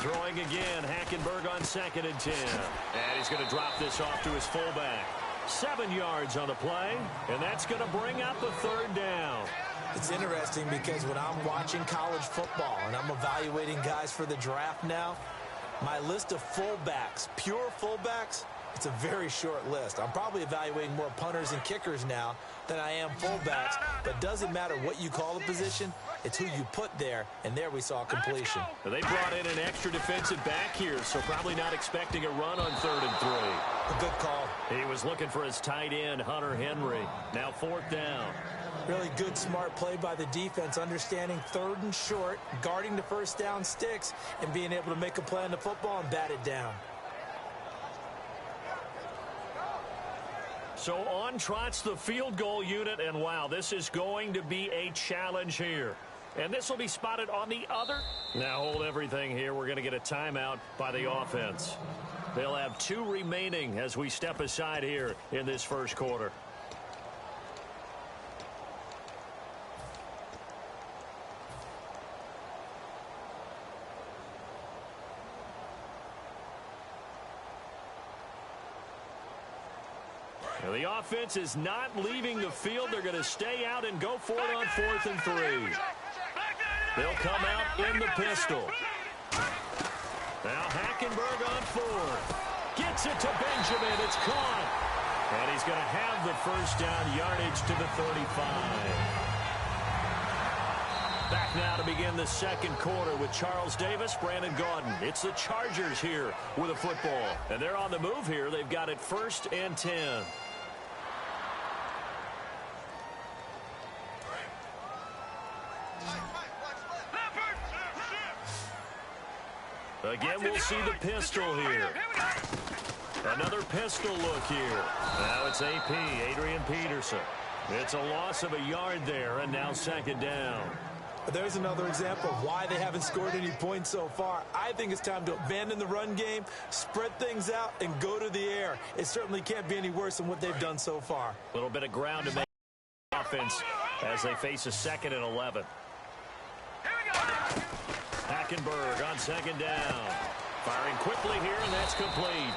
Throwing again, Hackenberg on 2nd and 10. And he's going to drop this off to his fullback. 7 yards on the play, and that's going to bring up a 3rd down. It's interesting because when I'm watching college football and I'm evaluating guys for the draft now, my list of fullbacks, pure fullbacks, it's a very short list. I'm probably evaluating more punters and kickers now than I am fullbacks, but it doesn't matter what you call the position, it's who you put there, and there we saw completion. Well, they brought in an extra defensive back here, so probably not expecting a run on 3rd and 3. A good call. He was looking for his tight end, Hunter Henry. Now 4th down. Really good, smart play by the defense, understanding 3rd and short, guarding the 1st down sticks, and being able to make a play on the football and bat it down. So on trots the field goal unit, and wow, this is going to be a challenge here. And this will be spotted on the other. Now hold everything here. We're going to get a timeout by the offense. They'll have 2 remaining as we step aside here in this 1st quarter. Now the offense is not leaving the field. They're going to stay out and go for it on 4th and 3. They'll come out in the pistol. Now Hackenberg on 4th. Gets it to Benjamin. It's caught. And he's going to have the 1st down yardage to the 35. Back now to begin the 2nd quarter with Charles Davis, Brandon Gaudin. It's the Chargers here with a football. And they're on the move here. They've got it 1st and 10. Again, we'll see the pistol here. Another pistol look here. Now it's AP, Adrian Peterson. It's a loss of a yard there, and now 2nd down. There's another example of why they haven't scored any points so far. I think it's time to abandon the run game, spread things out, and go to the air. It certainly can't be any worse than what they've done so far. A little bit of ground to make offense as they face a 2nd and 11. Hackenberg on 2nd down. Firing quickly here, and that's complete.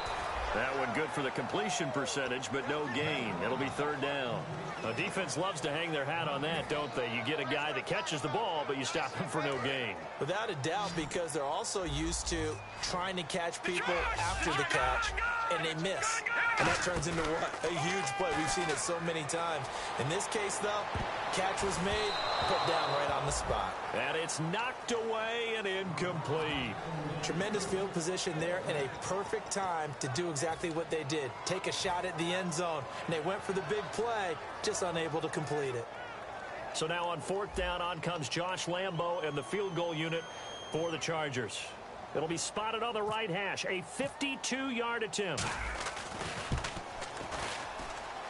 That one good for the completion percentage, but no gain. It'll be 3rd down. The defense loves to hang their hat on that, don't they? You get a guy that catches the ball, but you stop him for no gain. Without a doubt, because they're also used to trying to catch people after the catch, and they miss. And that turns into what? A huge play. We've seen it so many times. In this case, though, catch was made, put down right on the spot. And it's knocked away and incomplete. Tremendous field position there and a perfect time to do exactly what they did. Take a shot at the end zone. And they went for the big play, just unable to complete it. So now on 4th down, on comes Josh Lambo and the field goal unit for the Chargers. It'll be spotted on the right hash. A 52-yard attempt.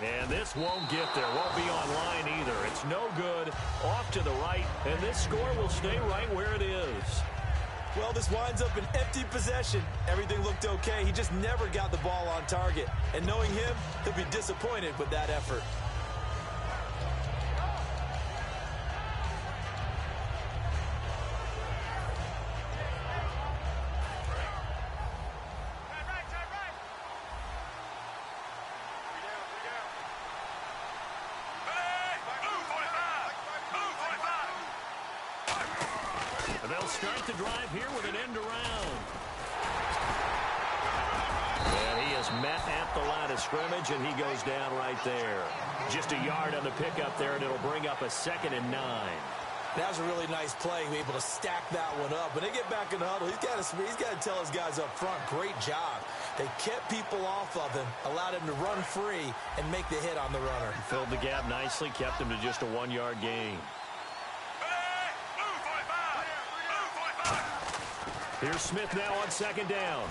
And this won't get there. Won't be on line either. It's no good. Off to the right. And this score will stay right where it is. Well, this winds up an empty possession. Everything looked okay. He just never got the ball on target. And knowing him, he'll be disappointed with that effort. They'll start the drive here with an end around. And he is met at the line of scrimmage, and he goes down right there. Just a yard on the pickup there, and it'll bring up a 2nd and 9. That was a really nice play, able to stack that one up. When they get back in the huddle, he's got to tell his guys up front, great job. They kept people off of him, allowed him to run free, and make the hit on the runner. Filled the gap nicely, kept him to just a 1-yard gain. Here's Smith now on 2nd down.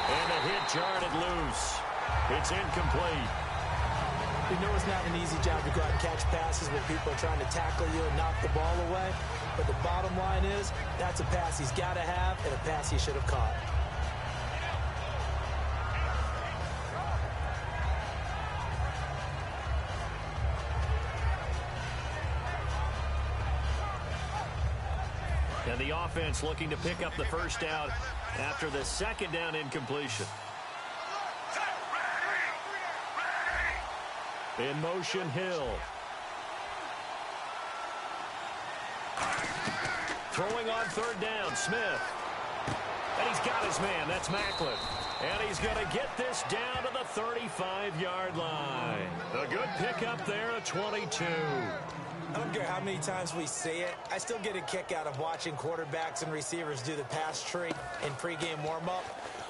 And the hit jarred it loose. It's incomplete. You know it's not an easy job to go out and catch passes when people are trying to tackle you and knock the ball away. But the bottom line is, that's a pass he's got to have and a pass he should have caught. And the offense looking to pick up the first down after the second down incompletion. In motion, Hill. Throwing on third down, Smith. And he's got his man. That's Macklin. And he's going to get this down to the 35-yard line. A good pickup there at 22. I don't care how many times we see it. I still get a kick out of watching quarterbacks and receivers do the pass tree in pregame warm-up.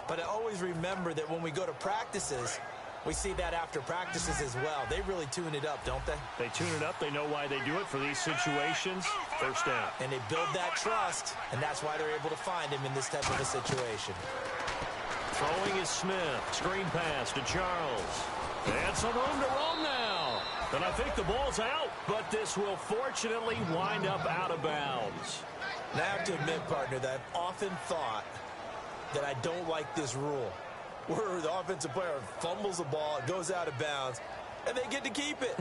But I always remember that when we go to practices, we see that after practices as well. They really tune it up, don't they? They tune it up. They know why they do it for these situations. First down. And they build that trust, and that's why they're able to find him in this type of a situation. Throwing is Smith. Screen pass to Charles. And some room to roam now. And I think the ball's out, but this will fortunately wind up out of bounds. And I have to admit, partner, that I've often thought that I don't like this rule, where the offensive player fumbles the ball, it goes out of bounds, and they get to keep it.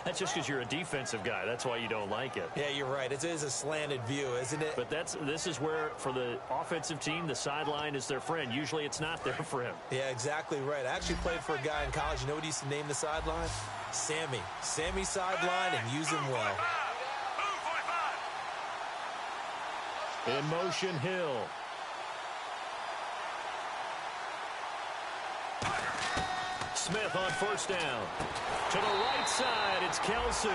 That's just because you're a defensive guy. That's why you don't like it. Yeah, you're right. It is a slanted view, isn't it? But this is where, for the offensive team, the sideline is their friend. Usually it's not there for him. Yeah, exactly right. I actually played for a guy in college. You know what he used to name the sideline? Sammy. Sammy sideline, and use him well. In motion, Hill. Smith on first down. To the right side, it's Kelsey.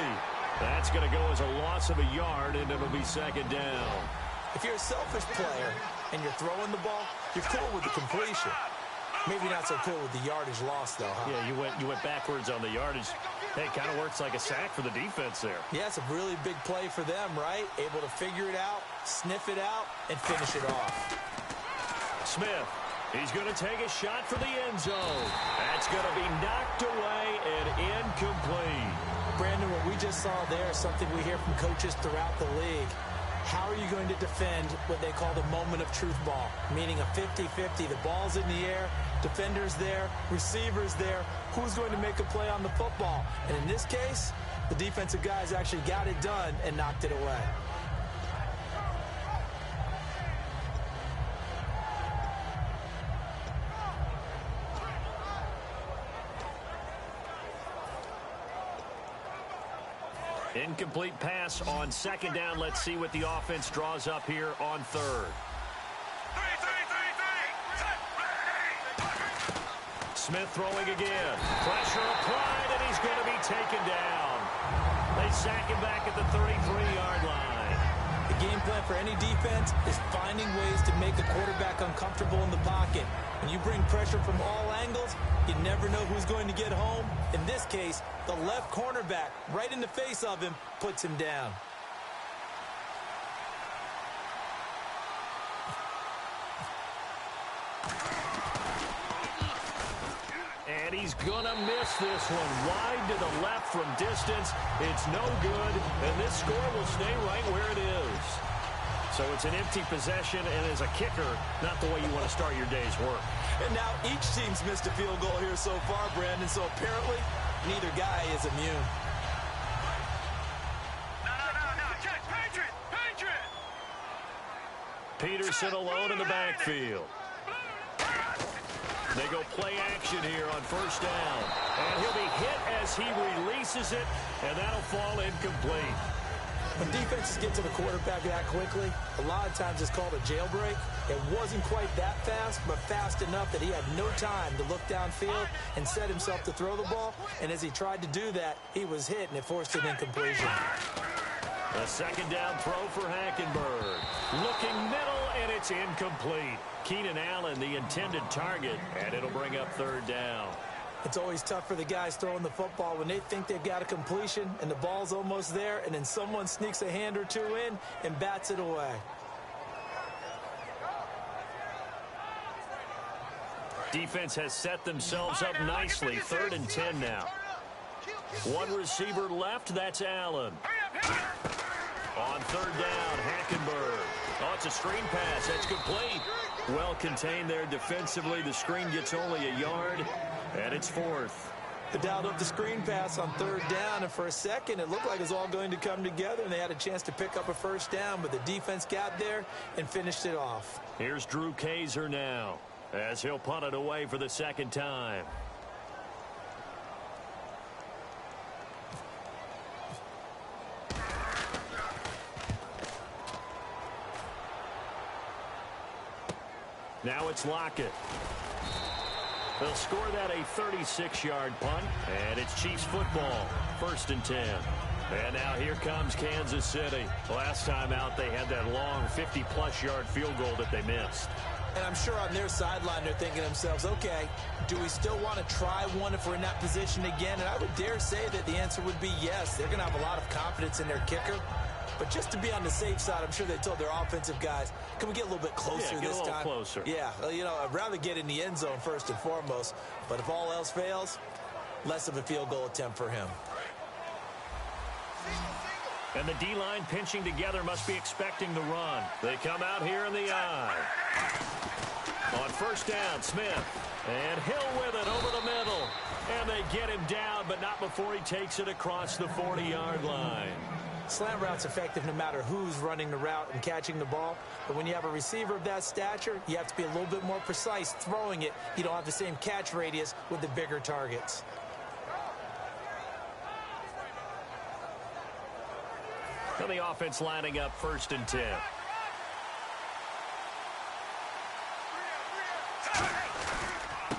That's going to go as a loss of a yard, and it'll be second down. If you're a selfish player and you're throwing the ball, you're cool with the completion. Maybe not so cool with the yardage loss, though, huh? Yeah, you went backwards on the yardage. Hey, it kind of works like a sack for the defense there. Yeah, it's a really big play for them, right? Able to figure it out, sniff it out, and finish it off. Smith. He's going to take a shot for the end zone. That's going to be knocked away and incomplete. Brandon, what we just saw there is something we hear from coaches throughout the league. How are you going to defend what they call the moment of truth ball? Meaning a 50-50. The ball's in the air, defender's there, receiver's there. Who's going to make a play on the football? And in this case, the defensive guys actually got it done and knocked it away. Incomplete pass on second down. Let's see what the offense draws up here on third. Smith throwing again. Pressure applied, and he's going to be taken down. They sack him back at the 33-yard line. The game plan for any defense is finding ways to make a quarterback uncomfortable in the pocket. When you bring pressure from all angles, you never know who's going to get home. In this case, the left cornerback, right in the face of him, puts him down. And he's going to miss this one. Wide to the left from distance. It's no good, and this score will stay right where it is. So it's an empty possession, and as a kicker, not the way you want to start your day's work. And now each team's missed a field goal here so far, Brandon, so apparently neither guy is immune. Peterson alone in the backfield. They go play action here on first down. And he'll be hit as he releases it, and that'll fall incomplete. When defenses get to the quarterback that quickly, a lot of times it's called a jailbreak. It wasn't quite that fast, but fast enough that he had no time to look downfield and set himself to throw the ball. And as he tried to do that, he was hit, and it forced an incompletion. A second down throw for Hackenberg. Looking middle, and it's incomplete. Keenan Allen, the intended target, and it'll bring up third down. It's always tough for the guys throwing the football when they think they've got a completion and the ball's almost there, and then someone sneaks a hand or two in and bats it away. Defense has set themselves up nicely. 3rd and 10 now. One receiver left. That's Allen. On third down, Hackenberg. Oh, it's a screen pass. That's complete. Well contained there defensively. The screen gets only a yard, and it's 4th. They dialed up the screen pass on third down, and for a second, it looked like it was all going to come together, and they had a chance to pick up a first down, but the defense got there and finished it off. Here's Drew Kaiser now, as he'll punt it away for the second time. Now it's Lockett. They'll score that a 36-yard punt, and it's Chiefs football, 1st and 10. And now here comes Kansas City. Last time out, they had that long 50-plus yard field goal that they missed. And I'm sure on their sideline, they're thinking to themselves, okay, do we still want to try one if we're in that position again? And I would dare say that the answer would be yes. They're going to have a lot of confidence in their kicker. But just to be on the safe side, I'm sure they told their offensive guys, can we get a little bit closer this time? Get a little closer. Yeah, you know, I'd rather get in the end zone first and foremost. But if all else fails, less of a field goal attempt for him. And the D-line pinching together must be expecting the run. They come out here in the eye. On first down, Smith. And Hill with it over the middle. And they get him down, but not before he takes it across the 40-yard line. Slant route's effective no matter who's running the route and catching the ball. But when you have a receiver of that stature, you have to be a little bit more precise throwing it. You don't have the same catch radius with the bigger targets. And the offense lining up 1st and 10.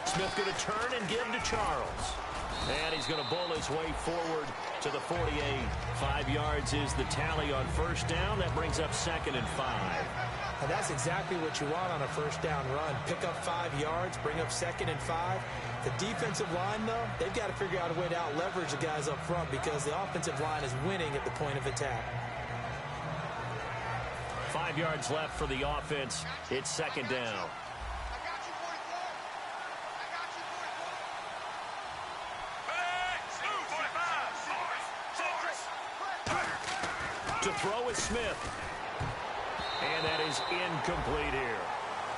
Smith going to turn and give to Charles. And he's going to bull his way forward to the 48. 5 yards is the tally on first down. That brings up 2nd and 5. And that's exactly what you want on a first down run. Pick up 5 yards, bring up 2nd and 5. The defensive line, though, they've got to figure out a way to out-leverage the guys up front because the offensive line is winning at the point of attack. 5 yards left for the offense. It's 2nd down. To throw is Smith. And that is incomplete here.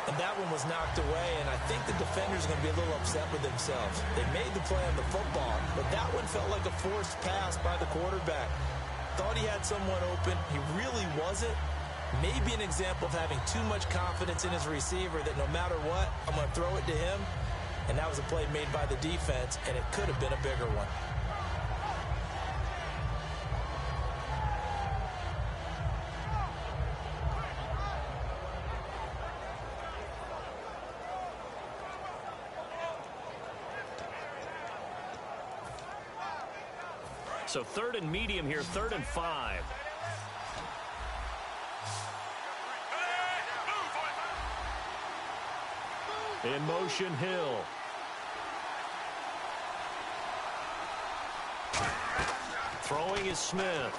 And that one was knocked away, and I think the defender's going to be a little upset with themselves. They made the play on the football, but that one felt like a forced pass by the quarterback. Thought he had someone open. He really wasn't. Maybe an example of having too much confidence in his receiver that no matter what, I'm going to throw it to him. And that was a play made by the defense, and it could have been a bigger one. So 3rd and medium here, 3rd and 5. In motion, Hill. Throwing is Smith.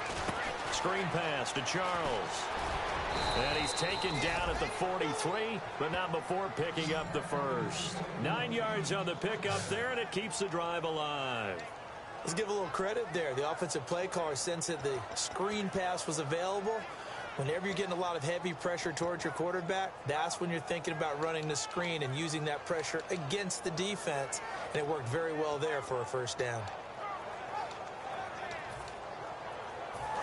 Screen pass to Charles. And he's taken down at the 43, but not before picking up the first. 9 yards on the pickup there, and it keeps the drive alive. Let's give a little credit there. The offensive play caller sensed that the screen pass was available. Whenever you're getting a lot of heavy pressure towards your quarterback, that's when you're thinking about running the screen and using that pressure against the defense. And it worked very well there for a first down.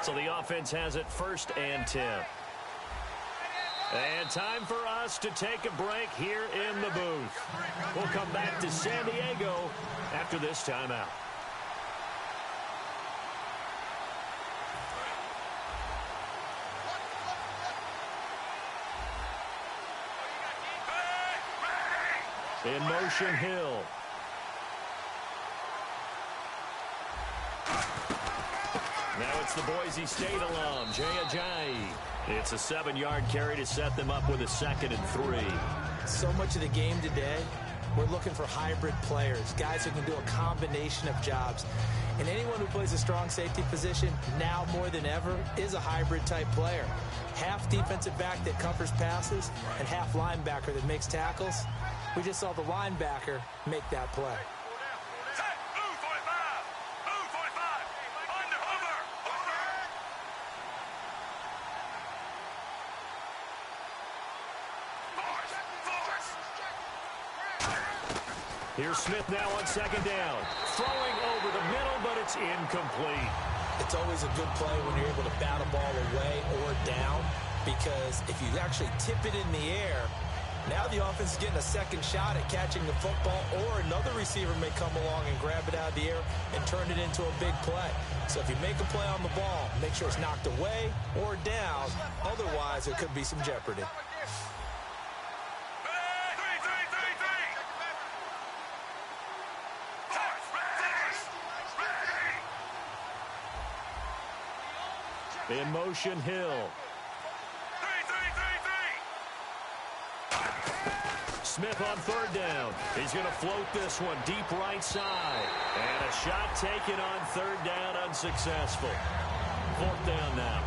So the offense has it 1st and 10. And time for us to take a break here in the booth. We'll come back to San Diego after this timeout. In motion, Hill. Now it's the Boise State alum, Jay Ajayi. It's a 7-yard carry to set them up with a 2nd and 3. So much of the game today, we're looking for hybrid players, guys who can do a combination of jobs. And anyone who plays a strong safety position, now more than ever, is a hybrid-type player. Half defensive back that covers passes and half linebacker that makes tackles. We just saw the linebacker make that play. Here's Smith now on second down. Throwing over the middle, but it's incomplete. It's always a good play when you're able to bat a ball away or down, because if you actually tip it in the air, now the offense is getting a second shot at catching the football, or another receiver may come along and grab it out of the air and turn it into a big play. So if you make a play on the ball, make sure it's knocked away or down. Otherwise, there could be some jeopardy. In motion, Hill. Smith on third down. He's going to float this one deep right side. And a shot taken on third down, unsuccessful. Fourth down now.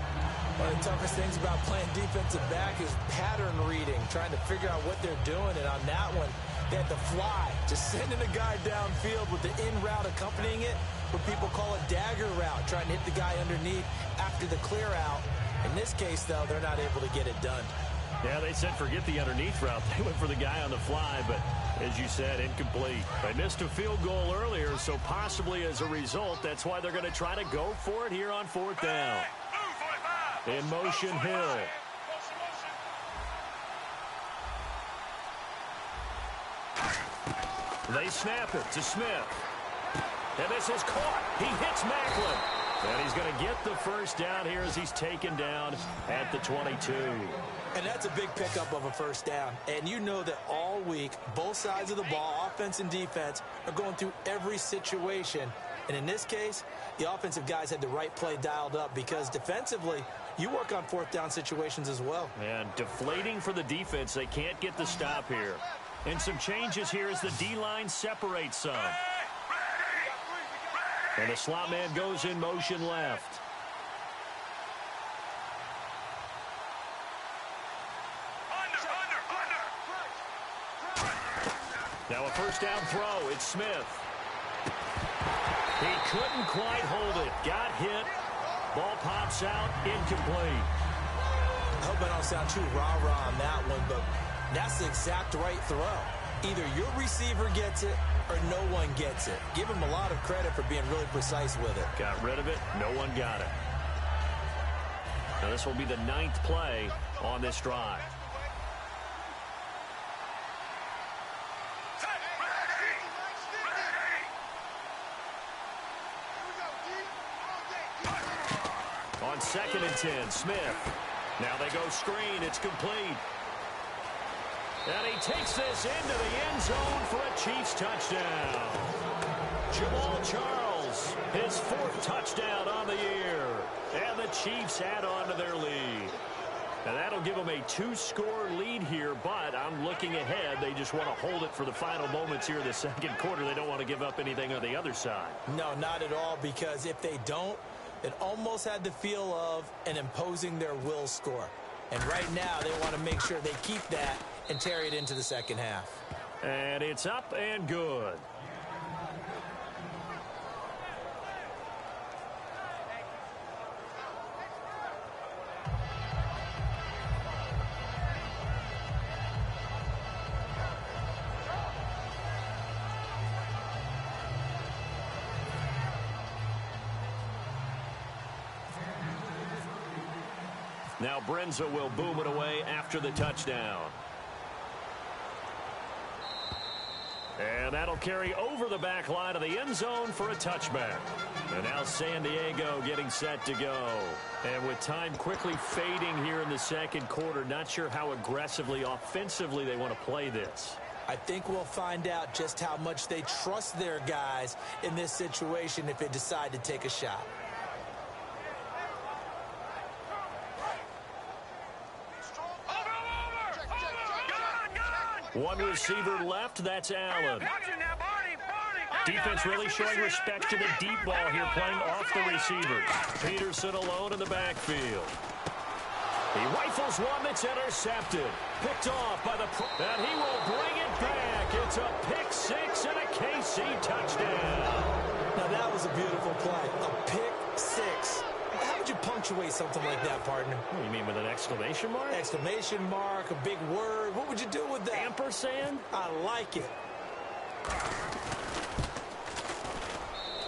One of the toughest things about playing defensive back is pattern reading, trying to figure out what they're doing. And on that one, they had to fly, just sending a guy downfield with the in route accompanying it, what people call a dagger route, trying to hit the guy underneath after the clear out. In this case, though, they're not able to get it done. Yeah, they said forget the underneath route. They went for the guy on the fly, but as you said, incomplete. They missed a field goal earlier, so possibly as a result, that's why they're going to try to go for it here on fourth down. In motion, Hill. They snap it to Smith. And this is caught. He hits Macklin. And he's going to get the first down here as he's taken down at the 22. And that's a big pickup of a first down. And you know that all week, both sides of the ball, offense and defense, are going through every situation. And in this case, the offensive guys had the right play dialed up, because defensively, you work on fourth down situations as well. And deflating for the defense. They can't get the stop here. And some changes here as the D-line separates some. And the slot man goes in motion left. Now a first down throw. It's Smith. He couldn't quite hold it. Got hit. Ball pops out. Incomplete. I hope I don't sound too rah-rah on that one, but that's the exact right throw. Either your receiver gets it or no one gets it. Give him a lot of credit for being really precise with it. Got rid of it. No one got it. Now this will be the 9th play on this drive. On 2nd and 10, Smith. Now they go screen. It's complete. And he takes this into the end zone for a Chiefs touchdown. Jamal Charles, his 4th touchdown on the year. And the Chiefs add on to their lead. And that'll give them a 2-score lead here, but I'm looking ahead. They just want to hold it for the final moments here in the second quarter. They don't want to give up anything on the other side. No, not at all, because if they don't, it almost had the feel of an imposing their will score. And right now, they want to make sure they keep that and carry it into the second half. And it's up and good. Now Brenza will boom it away after the touchdown. And that'll carry over the back line of the end zone for a touchback. And now San Diego getting set to go. And with time quickly fading here in the second quarter, not sure how aggressively, offensively they want to play this. I think we'll find out just how much they trust their guys in this situation if they decide to take a shot. One receiver left, that's Allen. Defense really showing respect to the deep ball here, playing off the receivers. Peterson alone in the backfield. He rifles one that's intercepted. Picked off by the... And he will bring it back. It's a pick six and a KC touchdown. Now that was a beautiful play. A pick six. How would you punctuate something like that, partner? What do you mean, with an exclamation mark? Exclamation mark, a big word. What would you do with that? Ampersand? I like it.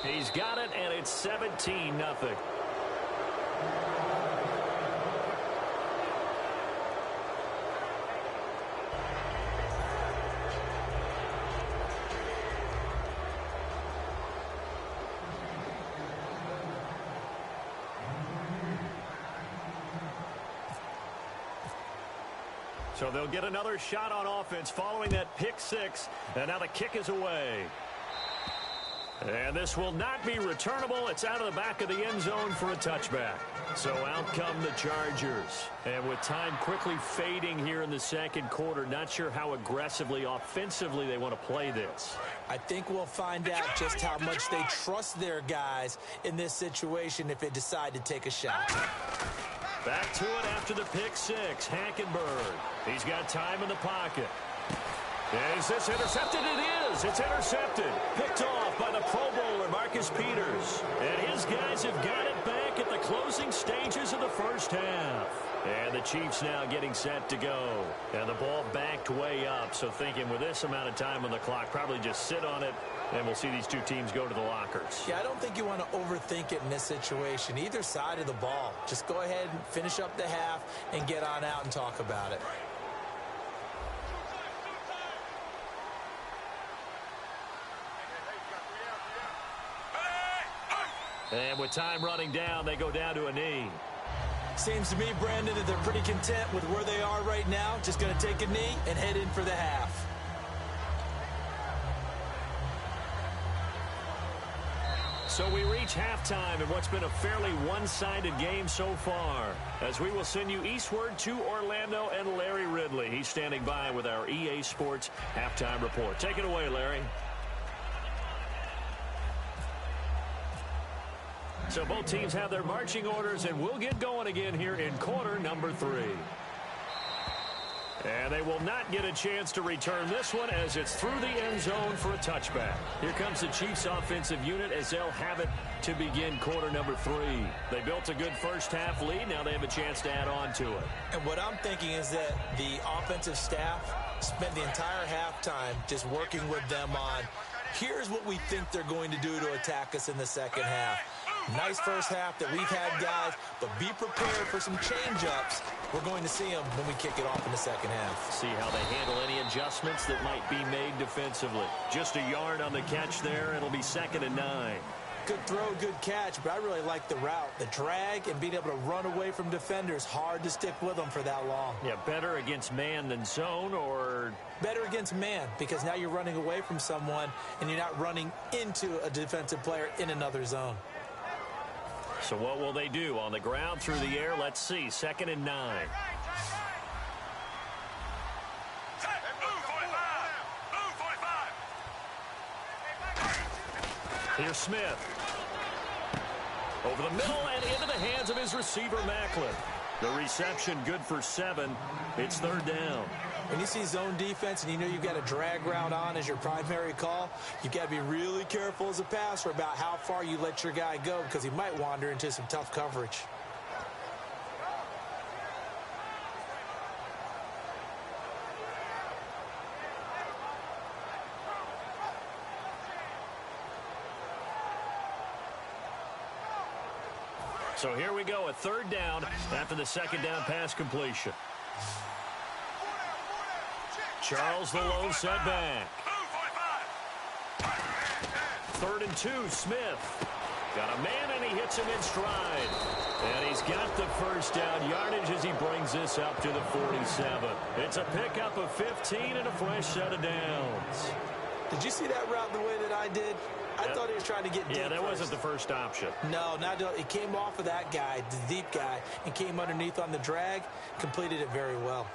He's got it, and it's 17-0. So they'll get another shot on offense following that pick six, and now the kick is away. And this will not be returnable. It's out of the back of the end zone for a touchback. So out come the Chargers. And with time quickly fading here in the second quarter, not sure how aggressively, offensively they want to play this. I think we'll find out just how much they trust their guys in this situation if they decide to take a shot. Back to it after the pick six. Hackenberg. He's got time in the pocket. Is this intercepted? It is. It's intercepted. Picked off by the Pro Bowler, Marcus Peters. And his guys have got it back at the closing stages of the first half. And the Chiefs now getting set to go. And the ball backed way up. So thinking with this amount of time on the clock, probably just sit on it, and we'll see these two teams go to the lockers. Yeah, I don't think you want to overthink it in this situation. Either side of the ball. Just go ahead and finish up the half and get on out and talk about it. And with time running down, they go down to a knee. Seems to me, Brandon, that they're pretty content with where they are right now. Just going to take a knee and head in for the half. So we reach halftime in what's been a fairly one-sided game so far, as we will send you eastward to Orlando and Larry Ridley. He's standing by with our EA Sports halftime report. Take it away, Larry. So both teams have their marching orders, and we'll get going again here in quarter number 3. And they will not get a chance to return this one as it's through the end zone for a touchback. Here comes the Chiefs offensive unit as they'll have it to begin quarter number 3. They built a good first half lead. Now they have a chance to add on to it. And what I'm thinking is that the offensive staff spent the entire halftime just working with them on, here's what we think they're going to do to attack us in the second half. Nice first half that we've had, guys, but be prepared for some change-ups. We're going to see them when we kick it off in the second half. See how they handle any adjustments that might be made defensively. Just a yard on the catch there. It'll be 2nd and 9. Good throw, good catch, but I really like the route. The drag and being able to run away from defenders. Hard to stick with them for that long. Yeah, better against man than zone, or? Better against man, because now you're running away from someone and you're not running into a defensive player in another zone. So what will they do? On the ground, through the air? Let's see. 2nd and 9. Here's Smith. Over the middle and into the hands of his receiver, Macklin. The reception good for 7. It's 3rd down. When you see zone defense and you know you've got a drag route on as your primary call, you've got to be really careful as a passer about how far you let your guy go because he might wander into some tough coverage. So here we go, a 3rd down after the 2nd down pass completion. Charles the low setback. 3rd and 2, Smith. Got a man, and he hits him in stride. And he's got the first down yardage as he brings this up to the 47. It's a pickup of 15 and a fresh set of downs. Did you see that route the way that I did? I thought he was trying to get deep. Yeah, that wasn't the first option. No, it came off of that guy, the deep guy, and came underneath on the drag, completed it very well.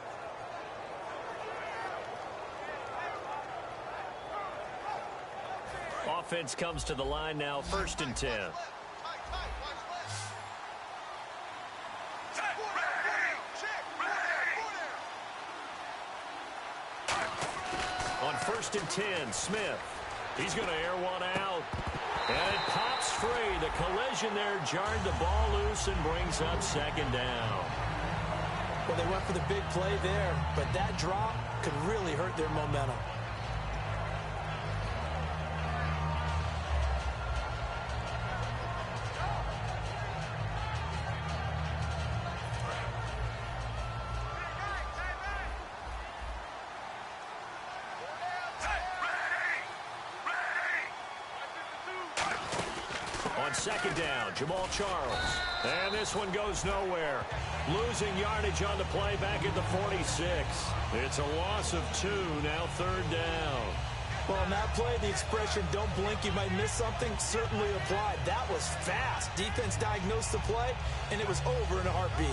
Offense comes to the line now, 1st and 10. On 1st and 10, Smith. He's going to air one out. And it pops free. The collision there jarred the ball loose and brings up 2nd down. Well, they went for the big play there, but that drop could really hurt their momentum. on second down, Jamal Charles. And this one goes nowhere. Losing yardage on the play back at the 46. It's a loss of 2, now third down. Well, on that play, the expression, don't blink, you might miss something, certainly applied. That was fast. Defense diagnosed the play, and it was over in a heartbeat.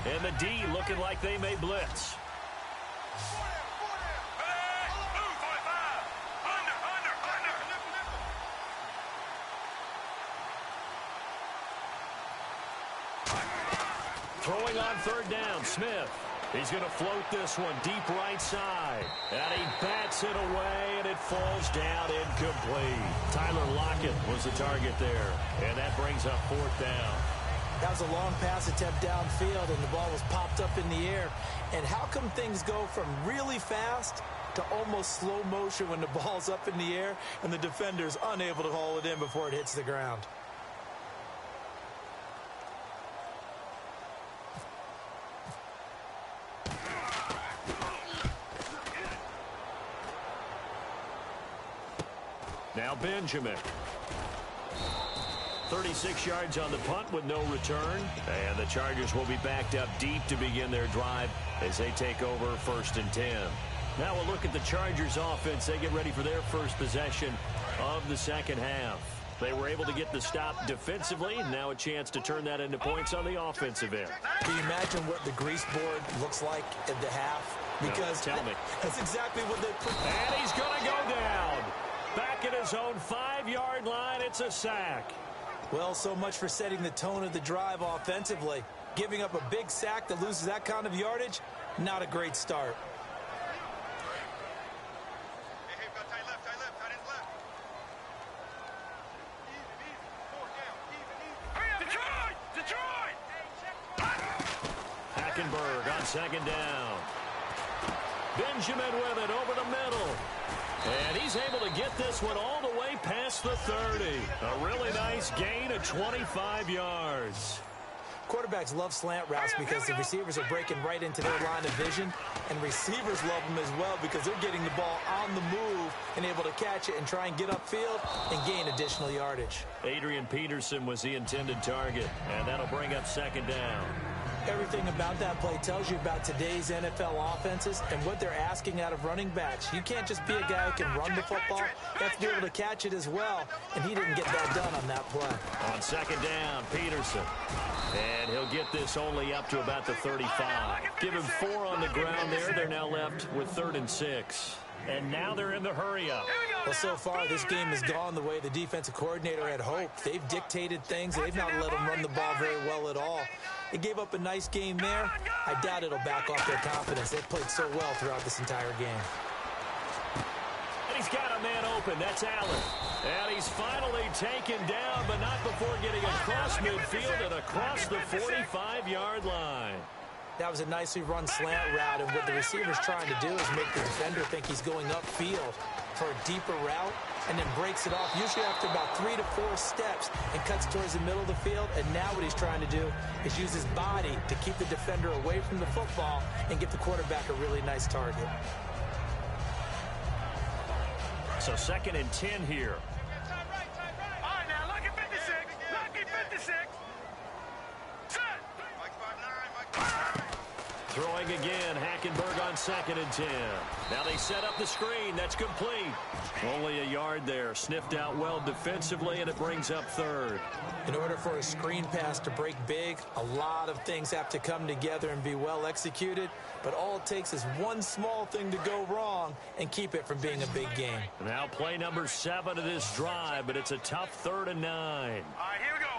And the D looking like they may blitz. Throwing on third down, Smith. He's going to float this one deep right side. And he bats it away, and it falls down incomplete. Tyler Lockett was the target there. And that brings up fourth down. That was a long pass attempt downfield, and the ball was popped up in the air. And how come things go from really fast to almost slow motion when the ball's up in the air and the defender's unable to haul it in before it hits the ground? Now Benjamin. 36 yards on the punt with no return. And the Chargers will be backed up deep to begin their drive as they take over first and 10. Now we'll look at the Chargers offense. They get ready for their first possession of the second half. They were able to get the stop defensively. Now a chance to turn that into points on the offensive end. Can you imagine what the grease board looks like at the half? Because no, tell me. That's exactly what they put. And he's going to go down. Back at his own 5-yard line, it's a sack. Well, so much for setting the tone of the drive offensively. Giving up a big sack that loses that kind of yardage, not a great start. Hackenberg on second down. Benjamin with it over the middle. And he's able to get this one all the way past the 30. A really nice gain of 25 yards. Quarterbacks love slant routes because the receivers are breaking right into their line of vision. And receivers love them as well because they're getting the ball on the move and able to catch it and try and get upfield and gain additional yardage. Adrian Peterson was the intended target. And that'll bring up second down. Everything about that play tells you about today's NFL offenses and what they're asking out of running backs. You can't just be a guy who can run the football. You have to be able to catch it as well, and he didn't get that done on that play. On second down, Peterson. And he'll get this only up to about the 35. Give him 4 on the ground there. They're now left with 3rd and 6. And now they're in the hurry-up. Well, so far, this game has gone the way the defensive coordinator had hoped. They've dictated things. They've not let them run the ball very well at all. They gave up a nice game there. I doubt it'll back off their confidence. They've played so well throughout this entire game. And he's got a man open. That's Allen. And he's finally taken down, but not before getting across midfield and across the 45-yard line. That was a nicely run slant route, and what the receiver's trying to do is make the defender think he's going upfield for a deeper route, and then breaks it off, usually after about 3 to 4 steps, and cuts towards the middle of the field. And now what he's trying to do is use his body to keep the defender away from the football and give the quarterback a really nice target. So 2nd and 10 here. All right, now, look at 56. Look at 56. Set. Throwing again, Hackenberg on 2nd and 10. Now they set up the screen. That's complete. Only a yard there. Sniffed out well defensively, and it brings up 3rd. In order for a screen pass to break big, a lot of things have to come together and be well executed. But all it takes is one small thing to go wrong and keep it from being a big game. Now play number 7 of this drive, but it's a tough 3rd and 9. All right, here we go.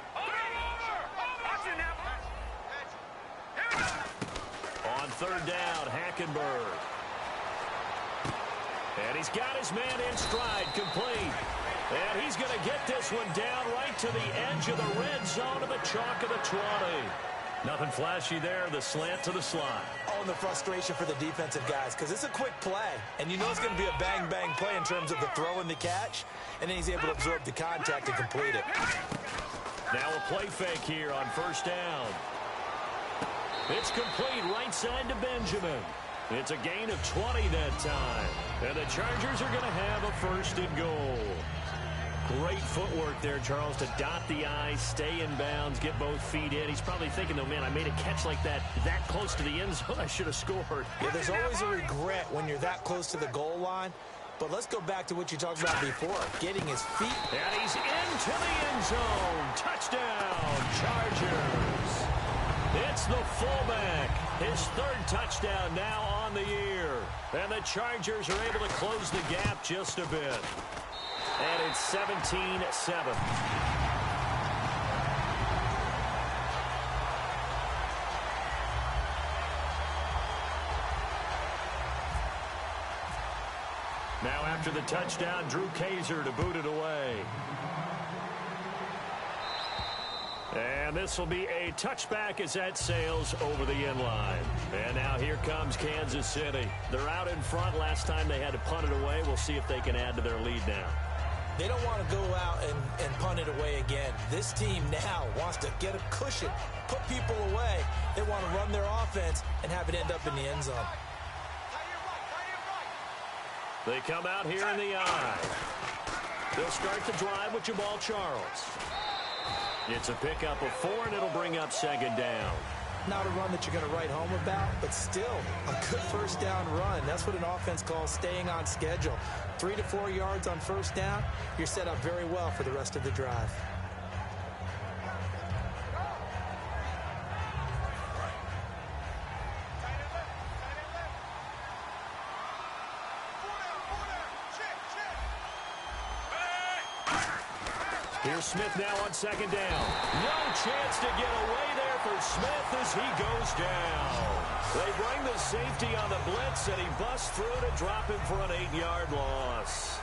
Watch it now. Here we go. On 3rd down, Hackenberg. And he's got his man in stride, complete. And he's going to get this one down right to the edge of the red zone of the chalk of the 20. Nothing flashy there, the slant to the slot. Oh, and the frustration for the defensive guys, because it's a quick play. And you know it's going to be a bang-bang play in terms of the throw and the catch. And then he's able to absorb the contact and complete it. Now a play fake here on 1st down. It's complete right side to Benjamin. It's a gain of 20 that time. And the Chargers are going to have a 1st and goal. Great footwork there, Charles, to dot the I's, stay in bounds, get both feet in. He's probably thinking, though, man, I made a catch like that close to the end zone. I should have scored. Yeah, there's always a regret when you're that close to the goal line. But let's go back to what you talked about before, getting his feet. And he's into the end zone. Touchdown, Chargers. It's the fullback. His 3rd touchdown now on the year. And the Chargers are able to close the gap just a bit. And it's 17-7. Now after the touchdown, Drew Kaiser to boot it away. And this will be a touchback as that sails over the end line. And now here comes Kansas City. They're out in front. Last time they had to punt it away. We'll see if they can add to their lead now. They don't want to go out and punt it away again. This team now wants to get a cushion, put people away. They want to run their offense and have it end up in the end zone. They come out here in the I. They'll start the drive with Jamal Charles. It's a pickup of 4, and it'll bring up 2nd down. Not a run that you're going to write home about, but still a good 1st down run. That's what an offense calls staying on schedule. 3 to 4 yards on 1st down, you're set up very well for the rest of the drive. Here's Smith now on 2nd down. No chance to get away there for Smith as he goes down. They bring the safety on the blitz, and he busts through to drop him for an 8-yard loss.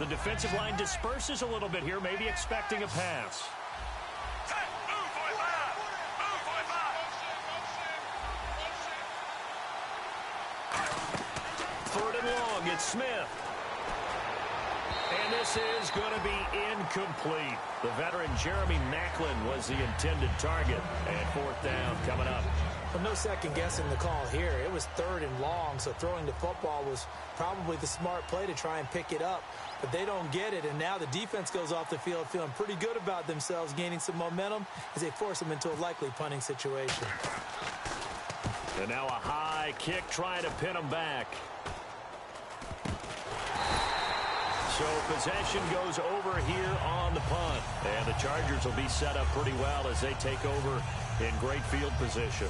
The defensive line disperses a little bit here, maybe expecting a pass. Third and long, it's Smith. And this is going to be incomplete. The veteran Jeremy Maclin was the intended target. And 4th down coming up. Well, no second guessing the call here. It was 3rd and long, so throwing the football was probably the smart play to try and pick it up. But they don't get it, and now the defense goes off the field feeling pretty good about themselves, gaining some momentum as they force them into a likely punting situation. And now a high kick trying to pin them back. So possession goes over here on the punt. And the Chargers will be set up pretty well as they take over in great field position.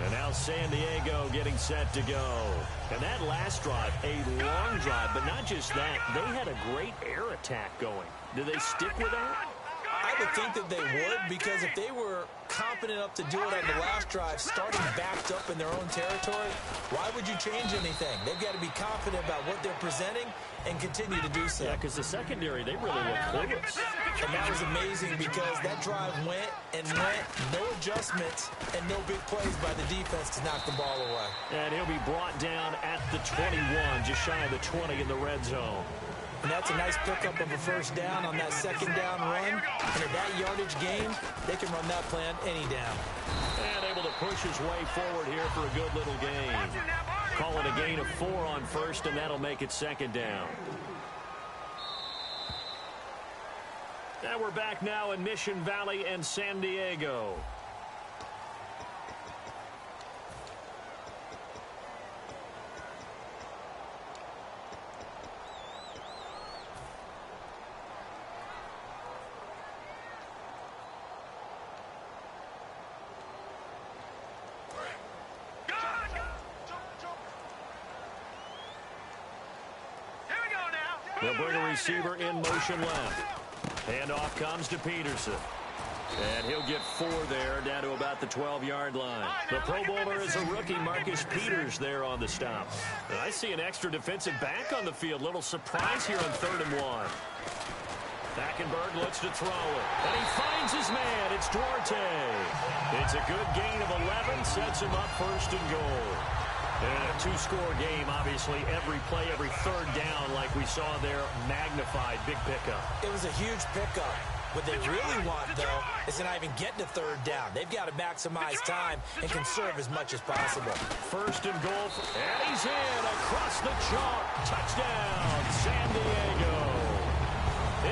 And now San Diego getting set to go. And that last drive, a long drive, but not just that. They had a great air attack going. Do they stick with that? I would think that they would, because if they were confident enough to do it on the last drive, starting backed up in their own territory, why would you change anything? They've got to be confident about what they're presenting and continue to do so. Yeah, because the secondary, they really look clueless. And that was amazing because that drive went and went, no adjustments and no big plays by the defense to knock the ball away. And he'll be brought down at the 21, just shy of the 20 in the red zone. And that's a nice pickup of a 1st down on that 2nd down run. And at that yardage gain, they can run that plan any down. And able to push his way forward here for a good little gain. Call it a gain of 4 on 1st, and that'll make it 2nd down. And we're back now in Mission Valley and San Diego. They'll bring a receiver in motion left. Handoff comes to Peterson. And he'll get 4 there, down to about the 12-yard line. The Pro Bowler is a rookie, Marcus Peters, there on the stop. And I see an extra defensive back on the field. Little surprise here on 3rd and 1. Back Hackenberg looks to throw it. And he finds his man. It's Duarte. It's a good gain of 11. Sets him up first and goal. And a two-score game, obviously. Every play, every third down, like we saw there, magnified. Big pickup. It was a huge pickup. What they really want, though, is to not even get to third down. They've got to maximize time and conserve as much as possible. First and goal. And he's in across the chalk. Touchdown, San Diego.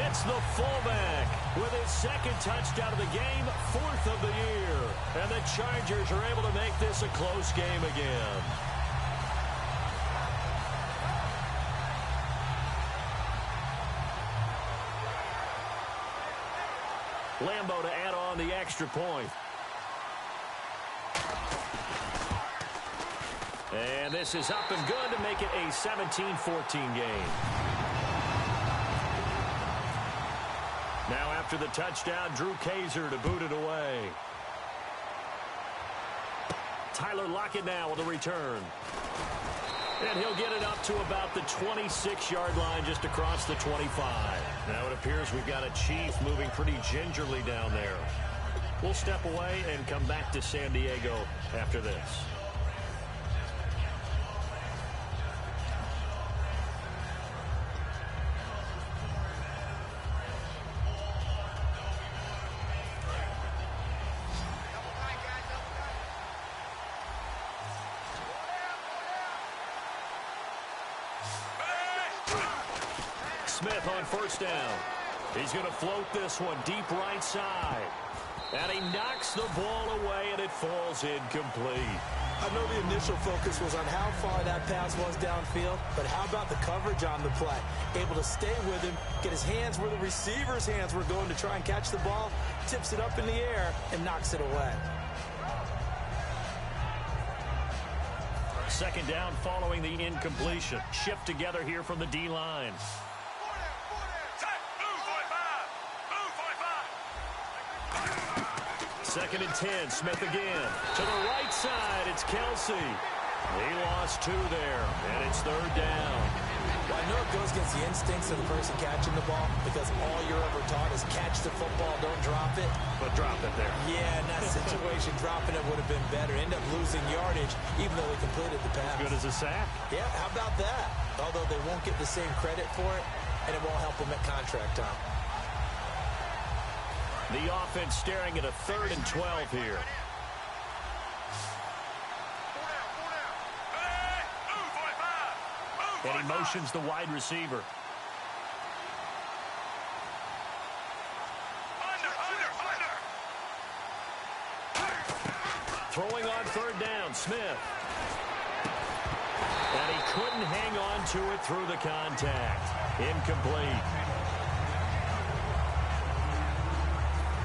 It's the fullback with his second touchdown of the game, fourth of the year. And the Chargers are able to make this a close game again. Lambo to add on the extra point. And this is up and good to make it a 17-14 game. Now after the touchdown, Drew Kaiser to boot it away. Tyler Lockett now with a return. And he'll get it up to about the 26-yard line, just across the 25. Now it appears we've got a Chief moving pretty gingerly down there. We'll step away and come back to San Diego after this. Smith on first down. He's going to float this one deep right side. And he knocks the ball away, and it falls incomplete. I know the initial focus was on how far that pass was downfield, but how about the coverage on the play? Able to stay with him, get his hands where the receiver's hands were going to try and catch the ball, tips it up in the air, and knocks it away. Second down following the incompletion. Shift together here from the D-line. Second and 10, Smith again. To the right side, it's Kelsey. He lost two there, and it's third down. Well, I know it goes against the instincts of the person catching the ball because all you're ever taught is catch the football, don't drop it. But drop it there. Yeah, in that situation, dropping it would have been better. End up losing yardage, even though they completed the pass. As good as a sack. Yeah, how about that? Although they won't get the same credit for it, and it won't help them at contract time. The offense staring at a 3rd and 12 here. And he motions the wide receiver. Throwing on third down, Smith. And he couldn't hang on to it through the contact. Incomplete.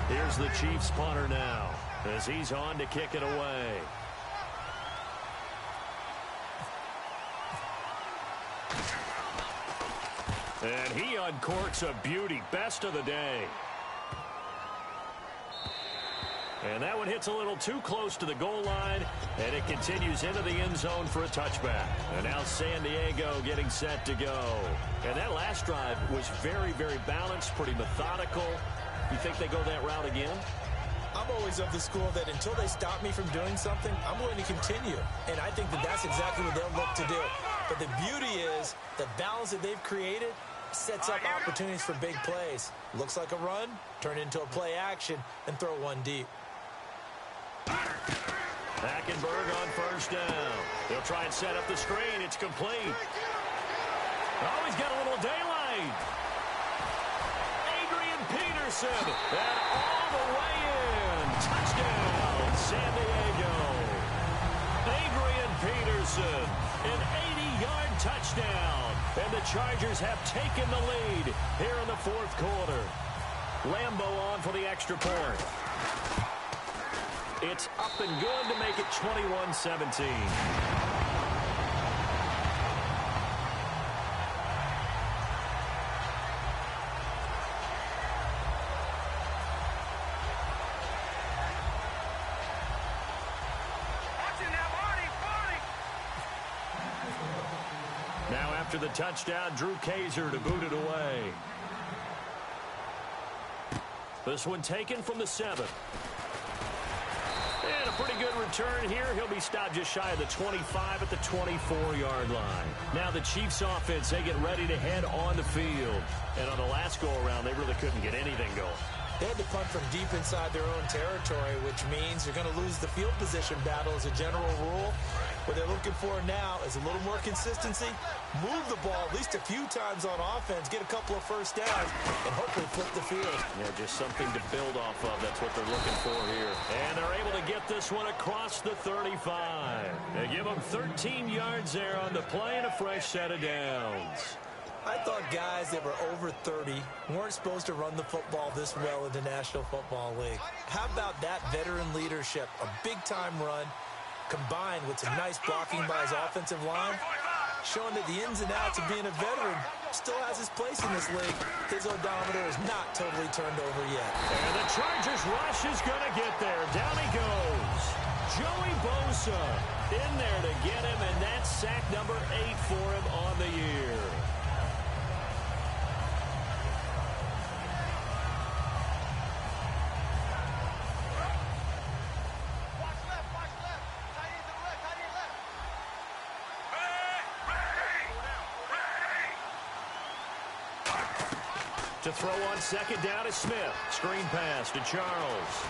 Here's the Chiefs punter now as he's on to kick it away. And he uncorks a beauty. Best of the day. And that one hits a little too close to the goal line, and it continues into the end zone for a touchback. And now San Diego getting set to go. And that last drive was very, very balanced, pretty methodical. You think they go that route again? I'm always of the school that until they stop me from doing something, I'm going to continue. And I think that that's exactly what they'll look to do. But the beauty is the balance that they've created sets up opportunities for big plays. Looks like a run, turn it into a play action, and throw one deep. Hackenberg on first down. They'll try and set up the screen. It's complete. Oh, he's got a little daylight. Peterson, and all the way in. Touchdown, San Diego. Adrian Peterson, an 80-yard touchdown. And the Chargers have taken the lead here in the fourth quarter. Lambo on for the extra point. It's up and good to make it 21-17. Now after the touchdown, Drew Kaiser to boot it away. This one taken from the 7. And a pretty good return here. He'll be stopped just shy of the 25 at the 24-yard line. Now the Chiefs offense, they get ready to head on the field. And on the last go-around, they really couldn't get anything going. They had to punt from deep inside their own territory, which means you're going to lose the field position battle as a general rule. What they're looking for now is a little more consistency, move the ball at least a few times on offense, get a couple of first downs, and hopefully flip the field. Yeah, just something to build off of. That's what they're looking for here. And they're able to get this one across the 35. They give them 13 yards there on the play and a fresh set of downs. I thought guys that were over 30 weren't supposed to run the football this well in the National Football League. How about that veteran leadership, a big-time run, combined with some nice blocking by his offensive line, showing that the ins and outs of being a veteran still has his place in this league. His odometer is not totally turned over yet. And the Chargers rush is going to get there. Down he goes. Joey Bosa in there to get him, and that's sack number 8 for him on the year. To throw on second down is Smith. Screen pass to Charles.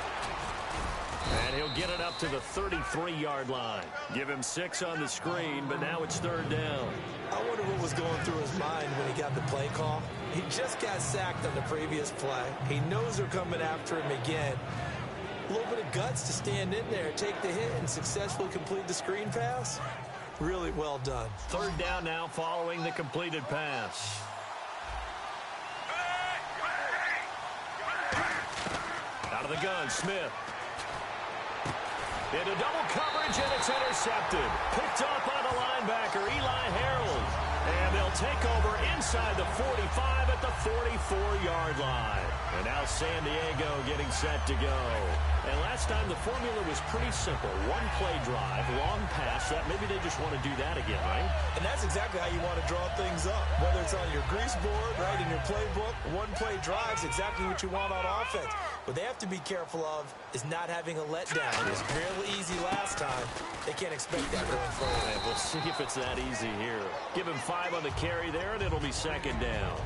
And he'll get it up to the 33-yard line. Give him 6 on the screen, but now it's 3rd down. I wonder what was going through his mind when he got the play call. He just got sacked on the previous play. He knows they're coming after him again. A little bit of guts to stand in there, take the hit, and successfully complete the screen pass. Really well done. 3rd down now following the completed pass. Out of the gun, Smith. Into double coverage, and it's intercepted. Picked up by the linebacker, Eli Harold. And they'll take over inside the 45 at the 44-yard line. And now San Diego getting set to go. And last time the formula was pretty simple. One play drive, long pass. That maybe they just want to do that again, right? And that's exactly how you want to draw things up. Whether it's on your grease board, right, in your playbook, one play drive's exactly what you want on offense. What they have to be careful of is not having a letdown. It was real easy last time. They can't expect that going forward. And we'll see if it's that easy here. Give him 5 on the carry there, and it'll be 2nd down.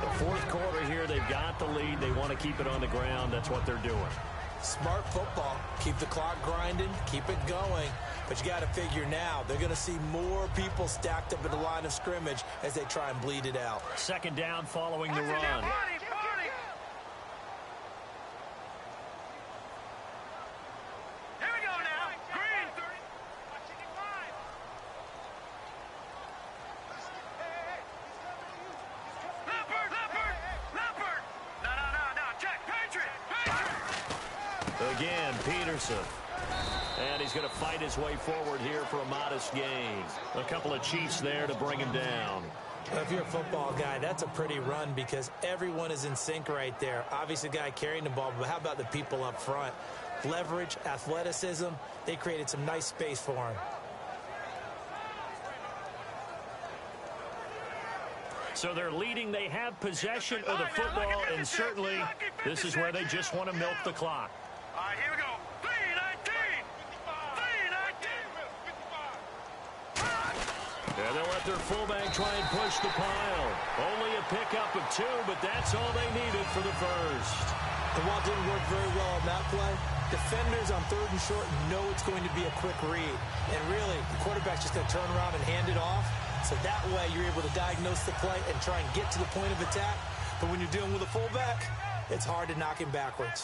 The 4th quarter here, they've got the lead. They want to keep it on the ground. That's what they're doing. Smart football. Keep the clock grinding. Keep it going. But you got to figure now, they're going to see more people stacked up at the line of scrimmage as they try and bleed it out. 2nd down following the run. Again, Peterson. And he's going to fight his way forward here for a modest gain. A couple of Chiefs there to bring him down. Well, if you're a football guy, that's a pretty run because everyone is in sync right there. Obviously, the guy carrying the ball, but how about the people up front? Leverage, athleticism, they created some nice space for him. So they're leading. They have possession of the football, and certainly this is where they just want to milk the clock. All right, here we go. 3-19. 3-19. And they'll let their fullback try and push the pile. Only a pickup of 2, but that's all they needed for the first. And while it didn't work very well on that play, defenders on 3rd and short know it's going to be a quick read. And really, the quarterback's just going to turn around and hand it off. So that way you're able to diagnose the play and try and get to the point of attack. But when you're dealing with a fullback, it's hard to knock him backwards.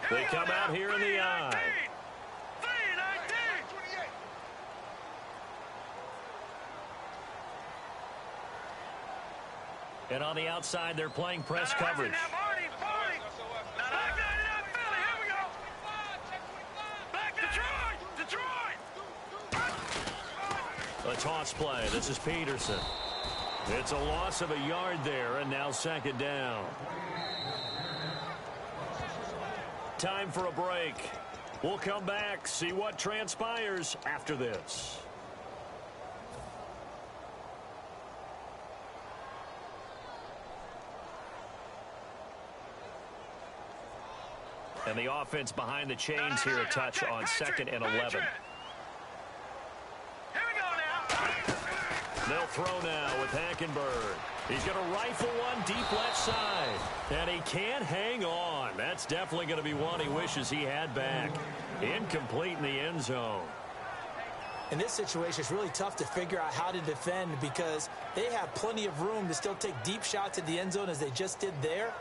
They come out here in the eye. 3-19. And on the outside, they're playing press coverage. A toss play. This is Peterson. It's a loss of a yard there, and now 2nd down. Time for a break. We'll come back, see what transpires after this. And the offense behind the chains here a touch on 2nd and 11. They'll throw now with Hackenberg. He's going to rifle one deep left side. And he can't hang on. That's definitely going to be one he wishes he had back. Incomplete in the end zone. In this situation, it's really tough to figure out how to defend because they have plenty of room to still take deep shots at the end zone as they just did there.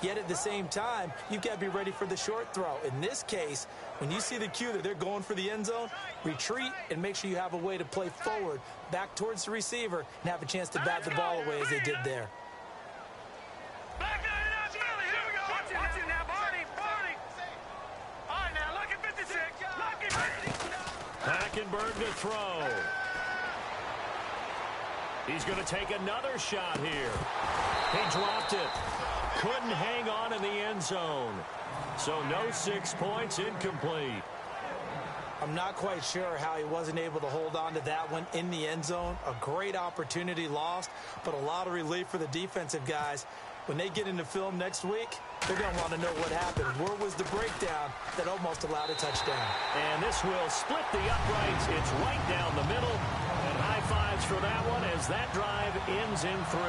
Yet at the same time, you've got to be ready for the short throw. In this case, when you see the cue that they're going for the end zone, retreat and make sure you have a way to play forward, back towards the receiver, and have a chance to bat the ball away as they did there. Hackenberg to throw. He's going to take another shot here. He dropped it. Couldn't hang on in the end zone. So no 6 points, incomplete. I'm not quite sure how he wasn't able to hold on to that one in the end zone. A great opportunity lost, but a lot of relief for the defensive guys. When they get into film next week, they're going to want to know what happened. Where was the breakdown that almost allowed a touchdown? And this will split the uprights. It's right down the middle. And high fives for that one as that drive ends in 3.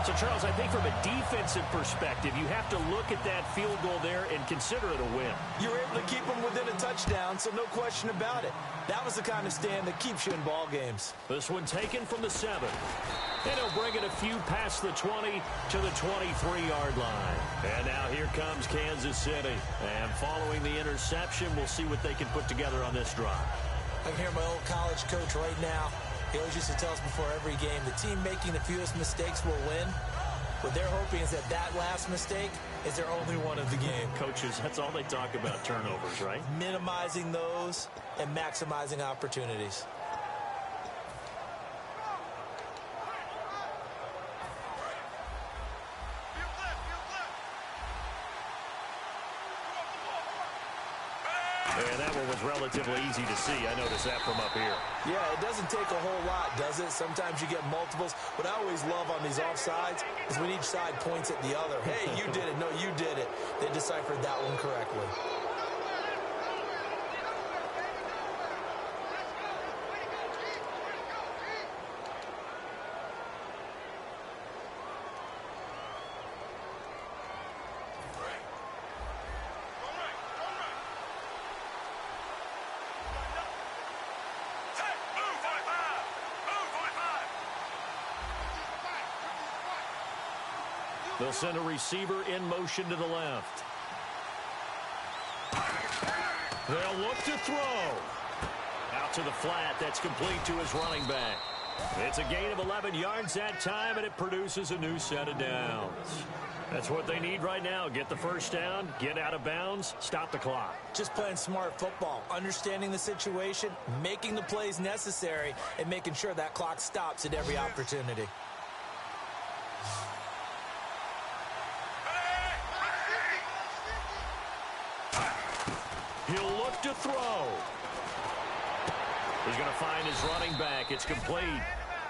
So, Charles, I think from a defensive perspective, you have to look at that field goal there and consider it a win. You were able to keep them within a touchdown, so no question about it. That was the kind of stand that keeps you in ball games. This one taken from the 7. And he'll bring it a few past the 20 to the 23-yard line. And now here comes Kansas City. And following the interception, we'll see what they can put together on this drive. I can hear my old college coach right now. He always used to tell us before every game, the team making the fewest mistakes will win. What they're hoping is that that last mistake is their only one of the game. Coaches, that's all they talk about, turnovers, right? Minimizing those and maximizing opportunities. And that one was relatively easy to see. I noticed that from up here. Yeah, it doesn't take a whole lot, does it? Sometimes you get multiples. What I always love on these offsides is when each side points at the other. Hey, you did it. No, you did it. They deciphered that one correctly. They'll send a receiver in motion to the left. They'll look to throw. Out to the flat. That's complete to his running back. It's a gain of 11 yards that time, and it produces a new set of downs. That's what they need right now. Get the first down, get out of bounds, stop the clock. Just playing smart football, understanding the situation, making the plays necessary, and making sure that clock stops at every opportunity. He'll look to throw. He's going to find his running back. It's complete.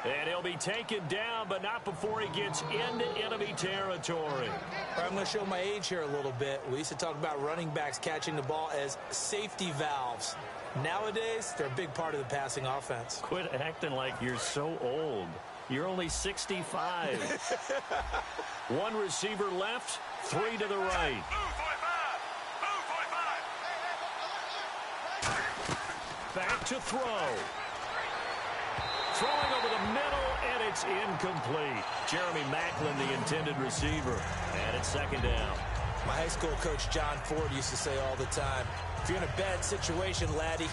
And he'll be taken down, but not before he gets into enemy territory. I'm going to show my age here a little bit. We used to talk about running backs catching the ball as safety valves. Nowadays, they're a big part of the passing offense. Quit acting like you're so old. You're only 65. One receiver left, 3 to the right. Back to throw. Throwing over the middle, and it's incomplete. Jeremy Maclin, the intended receiver. And it's second down. My high school coach, John Ford, used to say all the time, if you're in a bad situation, laddie,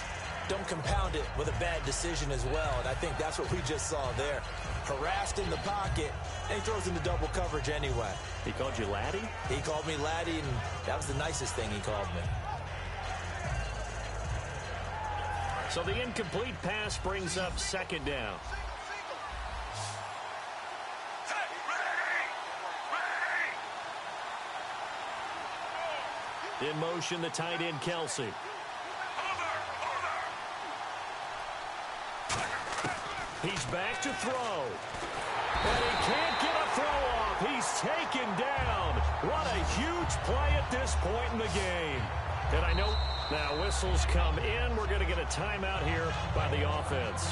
don't compound it with a bad decision as well. And I think that's what we just saw there. Harassed in the pocket, and he throws into double coverage anyway. He called you laddie? He called me laddie, and that was the nicest thing he called me. So the incomplete pass brings up second down. In motion, the tight end, Kelsey. He's back to throw. And he can't get a throw off. He's taken down. What a huge play at this point in the game. And I know now whistles come in. We're going to get a timeout here by the offense.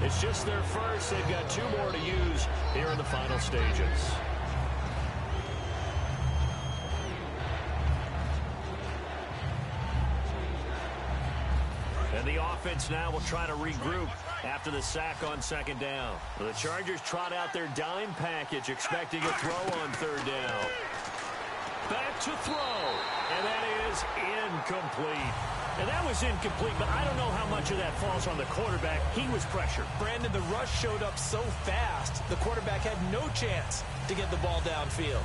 It's just their first. They've got 2 more to use here in the final stages. And the offense now will try to regroup after the sack on 2nd down. The Chargers trot out their dime package, expecting a throw on 3rd down. Back to throw, and that is incomplete. And that was incomplete, but I don't know how much of that falls on the quarterback. He was pressured. Brandon, the rush showed up so fast, the quarterback had no chance to get the ball downfield.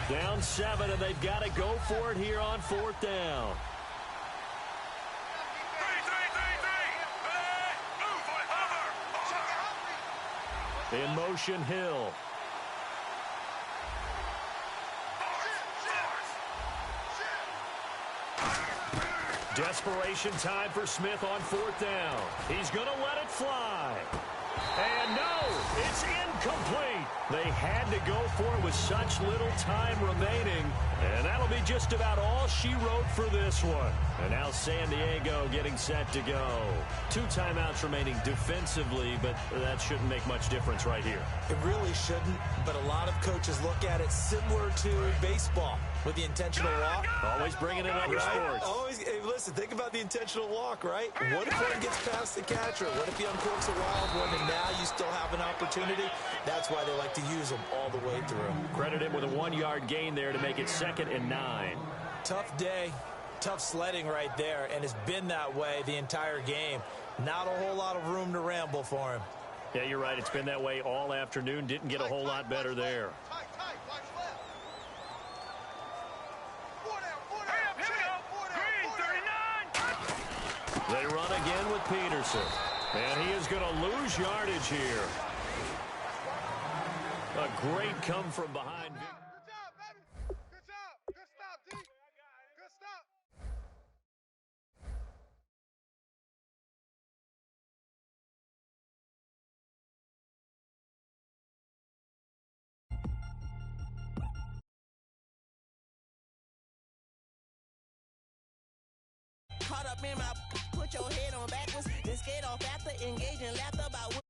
Down 7, and they've got to go for it here on 4th down. In motion, Hill. Desperation time for Smith on 4th down. He's going to let it fly. And no, it's incomplete. They had to go for it with such little time remaining. And that'll be just about all she wrote for this one. And now San Diego getting set to go. 2 timeouts remaining defensively, but that shouldn't make much difference right here. It really shouldn't, but a lot of coaches look at it similar to baseball with the intentional walk. Always bringing in other sports. Always, hey, listen, think about the intentional walk, right? What if one gets past the catcher? What if he uncorks a wild one and now you still have an opportunity? That's why they like to use them all the way through. Credit him with a 1-yard gain there to make it 2nd and 9. Tough day, tough sledding right there, and it's been that way the entire game. Not a whole lot of room to ramble for him. Yeah, you're right. It's been that way all afternoon. Didn't get a whole lot better there. They run again with Peterson. And he is going to lose yardage here. A great come from behind. Good job, baby. Good job. Good stop, D. Good stop. Caught up in my, put your head on backwards, then skate off after engaging laughter about